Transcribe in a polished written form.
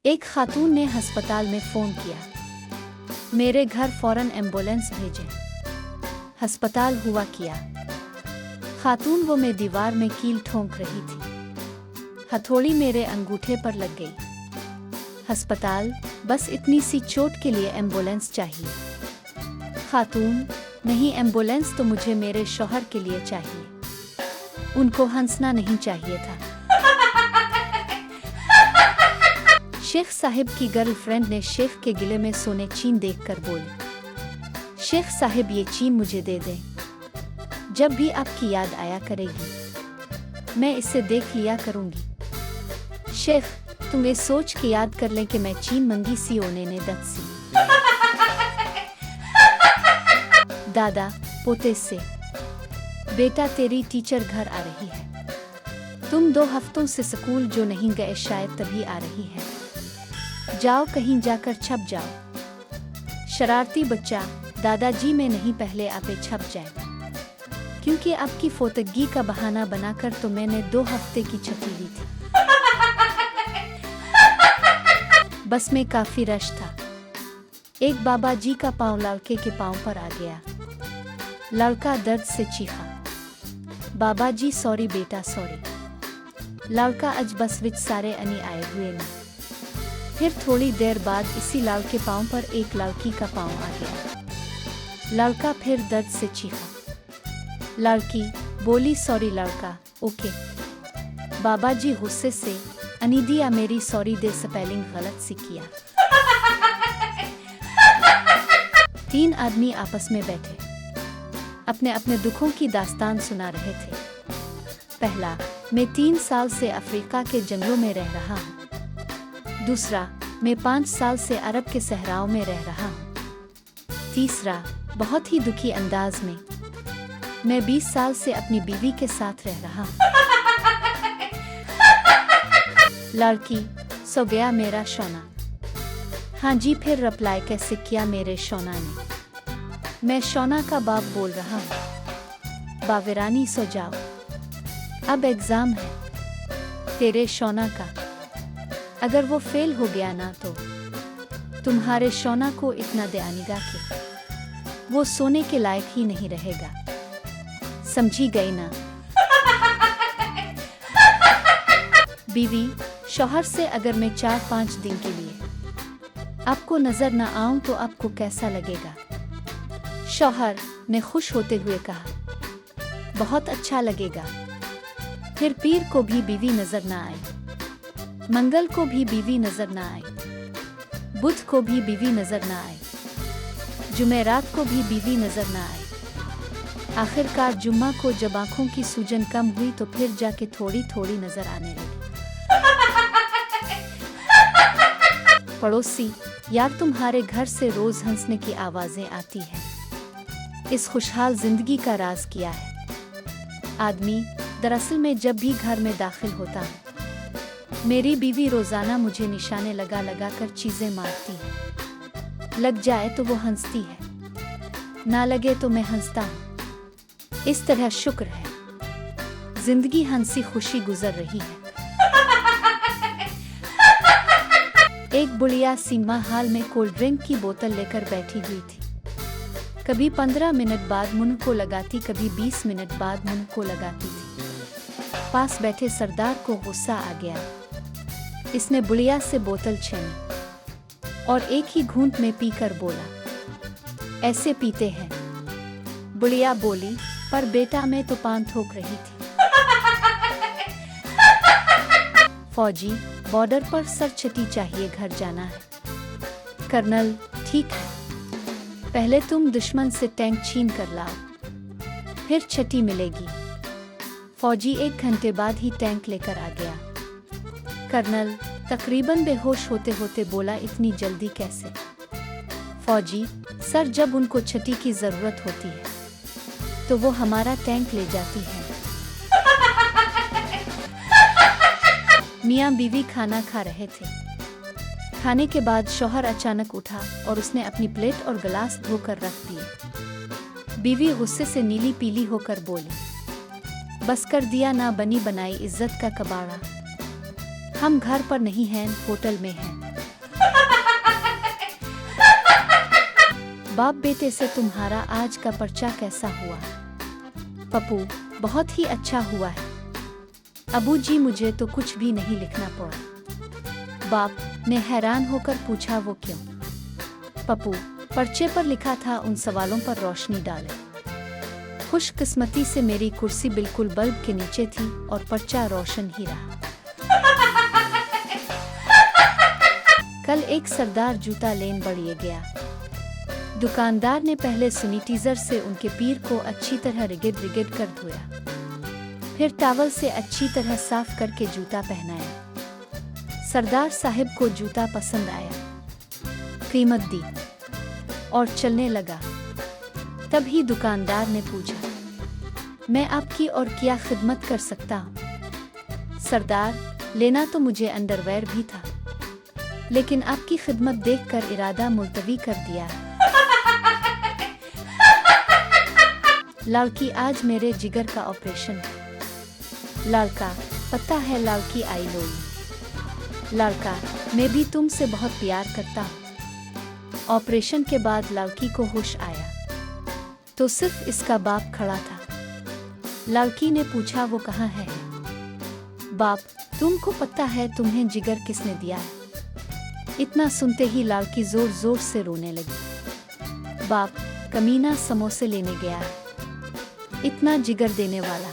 एक खातून ने अस्पताल में फ़ोन किया, मेरे घर फ़ौरन एम्बुलेंस भेजें। अस्पताल हुआ क्या? खातून वो मैं दीवार में कील ठोंक रही थी। हथौड़ी मेरे अंगूठे पर लग गई। अस्पताल, बस इतनी सी चोट के लिए एम्बुलेंस चाहिए। खातून, नहीं, एम्बुलेंस तो मुझे मेरे शौहर के लिए चाहिए। उनको हंसना नहीं चाहिए था। शेख साहिब की गर्लफ्रेंड ने शेख के गिले में सोने चीन देखकर बोली, शेख साहिब ये चीन मुझे दे दें। जब भी आपकी याद आया करेगी मैं इसे देख लिया करूंगी। शेख, तुम ये सोच के याद कर लें कि मैं चीन मंगी सी ओने ने दत सी। दादा पोते से, बेटा तेरी टीचर घर आ रही है। तुम 2 हफ्तों से स्कूल जो नहीं गए शायद तभी आ रही है। जाओ कहीं जाकर छप जाओ। शरारती बच्चा, दादाजी मैं नहीं, पहले आपे छप जाए। क्योंकि आपकी फोतगी का बहाना बनाकर तो मैंने 2 हफ्ते की छुट्टी ली थी। बस में काफी रश था। एक बाबा जी का पाँव लड़के के पाँव पर आ गया। लड़का दर्द से चीखा, बाबा जी सॉरी बेटा सॉरी। लड़का अज बस विच सारे अनी आए हुए ने। फिर थोड़ी देर बाद इसी लड़के पाँव पर एक लड़की का पाँव आ गया। लड़का फिर दर्द से चीखा। लड़की बोली सॉरी। लड़का ओके। बाबा जी गुस्से से, अनिदिया मेरी सॉरी दे स्पेलिंग गलत सी किया। 3 आदमी आपस में बैठे अपने अपने दुखों की दास्तान सुना रहे थे। पहला, मैं 3 साल से अफ्रीका के जंगलों में रह रहा हूँ। दूसरा, मैं 5 साल से अरब के सहराओं में रह रहा हूँ। तीसरा, बहुत ही दुखी अंदाज में, मैं 20 साल से अपनी बीवी के साथ रह रहा हूँ। लड़की, सो गया मेरा शोना। हाँ जी, फिर रिप्लाई कैसे किया मेरे शोना ने? मैं शोना का बाप बोल रहा हूँ। बावेरानी सो जाओ, अब एग्जाम है तेरे शोना का। अगर वो फेल हो गया ना तो तुम्हारे शोना को इतना दे आनेगा कि वो सोने के लायक ही नहीं रहेगा। समझी गई ना? बीवी, शौहर से अगर मैं 4-5 दिन के लिए आपको नजर ना आऊं तो आपको कैसा लगेगा? शौहर ने खुश होते हुए कहा, बहुत अच्छा लगेगा। फिर पीर को भी बीवी नजर ना आए, मंगल को भी बीवी नजर ना आए, बुध को भी बीवी नजर ना आए, जुमेरात को भी बीवी नजर ना आए। आखिरकार जुम्मा को जब आंखों की सूजन कम हुई तो फिर जाके थोड़ी थोड़ी नजर आने लगी। पड़ोसी, यार तुम्हारे घर से रोज हंसने की आवाजें आती हैं। इस खुशहाल जिंदगी का राज क्या है? आदमी, दरअसल में जब भी घर में दाखिल होता हूँ मेरी बीवी रोजाना मुझे निशाने लगा लगा कर चीजें मारती है। लग जाए तो वो हंसती है, ना लगे तो मैं हंसता हूँ। इस तरह शुक्र है जिंदगी हंसी खुशी गुजर रही है। एक बुढ़िया सीमा हाल में कोल्ड ड्रिंक की बोतल लेकर बैठी हुई थी। कभी 15 मिनट बाद मुंह को लगाती, कभी 20 मिनट बाद मुंह को लगाती थी। पास बैठे सरदार को गुस्सा आ गया। इसने बुढ़िया से बोतल छीनी और एक ही घूंट में पीकर बोला, ऐसे पीते हैं? बुढ़िया बोली, पर बेटा मैं तो पान थोक रही थी। फौजी, बॉर्डर पर सर छटी चाहिए, घर जाना है। कर्नल, ठीक है, पहले तुम दुश्मन से टैंक छीन कर लाओ, फिर छटी मिलेगी। फौजी 1 घंटे बाद ही टैंक लेकर आ गया। कर्नल तकरीबन बेहोश होते होते बोला, इतनी जल्दी कैसे? फौजी, सर जब उनको छटी की जरूरत होती है तो वो हमारा टैंक ले जाती है। मियाँ बीवी खाना खा रहे थे। खाने के बाद शौहर अचानक उठा और उसने अपनी प्लेट और गिलास धोकर रख दिए। बीवी गुस्से से नीली पीली होकर बोली, बस कर दिया ना, बनी बनाई इज्जत का कबाड़ा। हम घर पर नहीं हैं, होटल में हैं। बाप बेटे से तुम्हारा आज का पर्चा कैसा हुआ? पप्पू, बहुत ही अच्छा हुआ है। अबू जी, मुझे तो कुछ भी नहीं लिखना पड़ा। बाप ने हैरान होकर पूछा, वो क्यों? पप्पू, पर्चे पर लिखा था उन सवालों पर रोशनी डाले। खुशकिस्मती से मेरी कुर्सी बिल्कुल बल्ब के नीचे थी और पर्चा रोशन ही रहा। कल एक सरदार जूता लेन बढ़िए गया। दुकानदार ने पहले सैनिटाइजर से उनके पैर को अच्छी तरह रिगिड कर धोया, फिर टॉवल से अच्छी तरह साफ करके जूता पहनाया। सरदार साहब को जूता पसंद आया, कीमत दी और चलने लगा। तभी दुकानदार ने पूछा, मैं आपकी और क्या खिदमत कर सकता हूँ? सरदार, लेना तो मुझे अंडरवेयर भी था, लेकिन आपकी खिदमत देखकर इरादा मुलतवी कर दिया। लालकी, आज मेरे जिगर का ऑपरेशन है। लालका, पता है लालकी, आई लव यू। लालका, मैं भी तुमसे बहुत प्यार करता हूँ। ऑपरेशन के बाद लालकी को होश आया तो सिर्फ इसका बाप खड़ा था। लालकी ने पूछा, वो कहाँ है? बाप, तुमको पता है तुम्हें जिगर किसने दिया है? इतना सुनते ही लालकी जोर जोर से रोने लगी। बाप, कमीना समोसे लेने गया है, इतना जिगर देने वाला।